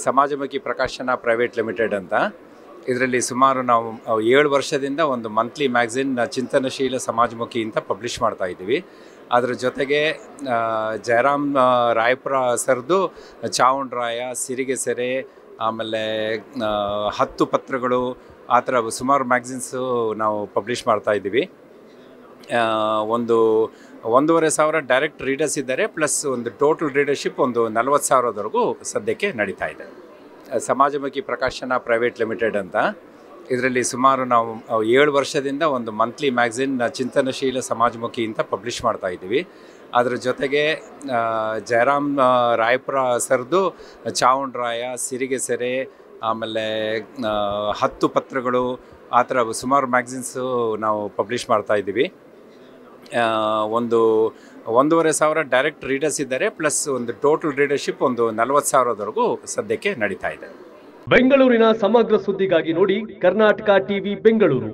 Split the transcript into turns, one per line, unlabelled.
ಸಮಾಜಮುಖಿ ಪ್ರಕಾಶನ private limited ಅಂತ. ಇದರಲ್ಲಿ ಸುಮಾರು ನಾವು 7 ವರ್ಷದಿಂದ ಒಂದು ಮಂತ್ಲಿ ಮ್ಯಾಗ್ಝಿನ್ ಚಿಂತನಶೀಲ ಸಮಾಜಮುಖಿ ಅಂತ ಪಬ್ಲಿಷ್ ಮಾಡ್ತಾ ಇದ್ದೀವಿ. ಅದರ ಜೊತೆಗೆ ಜಯರಾಮ್ ರಾಯಪುರ ಸರ್ದು ಚಾವುಂಡರಾಯ, ಸಿರಿಗೆ ಸೆರೆ, ಆಮೇಲೆ 10 ಪತ್ರಗಳು, ಆ ಥರ ಸುಮಾರು ಮ್ಯಾಗ್ಝಿನ್ಸು ನಾವು ಪಬ್ಲಿಷ್ ಮಾಡ್ತಾ ಇದ್ದೀವಿ. 1,500 ಡೈರೆಕ್ಟ್ ರೀಡರ್ಸ್ ಇದ್ದಾರೆ, ಪ್ಲಸ್ ಒಂದು ಟೋಟಲ್ ರೀಡರ್ಶಿಪ್ ಒಂದು 40,000ವರೆಗೂ ಸದ್ಯಕ್ಕೆ ನಡೀತಾ ಇದೆ. ಸಮಾಜಮುಖಿ ಪ್ರಕಾಶನ ಪ್ರೈವೇಟ್ ಲಿಮಿಟೆಡ್ ಅಂತ. ಇದರಲ್ಲಿ ಸುಮಾರು ನಾವು 7 ವರ್ಷದಿಂದ ಒಂದು ಮಂತ್ಲಿ ಮ್ಯಾಗ್ಝಿನ್ ಚಿಂತನಶೀಲ ಸಮಾಜಮುಖಿ ಅಂತ ಪಬ್ಲಿಷ್ ಮಾಡ್ತಾ ಇದ್ದೀವಿ. ಅದರ ಜೊತೆಗೆ ಜಯರಾಮ್ ರಾಯಪುರ ಸರ್ದು ಚಾವುಂಡರಾಯ, ಸಿರಿಗೆ ಸೆರೆ, ಆಮೇಲೆ 10 ಪತ್ರಗಳು, ಆ ಥರ ಸುಮಾರು ಮ್ಯಾಗ್ಝಿನ್ಸು ನಾವು ಪಬ್ಲಿಷ್ ಮಾಡ್ತಾ ಇದ್ದೀವಿ. 1,500 ಡೈರೆಕ್ಟ್ ರೀಡರ್ಸ್ ಇದ್ದಾರೆ, ಪ್ಲಸ್ ಒಂದು ಟೋಟಲ್ ರೀಡರ್ಶಿಪ್ ಒಂದು 40,000ವರೆಗೂ ಸದ್ಯಕ್ಕೆ ನಡೀತಾ ಇದೆ.
ಬೆಂಗಳೂರಿನ ಸಮಗ್ರ ಸುದ್ದಿಗಾಗಿ ನೋಡಿ ಕರ್ನಾಟಕ ಟಿವಿ ಬೆಂಗಳೂರು.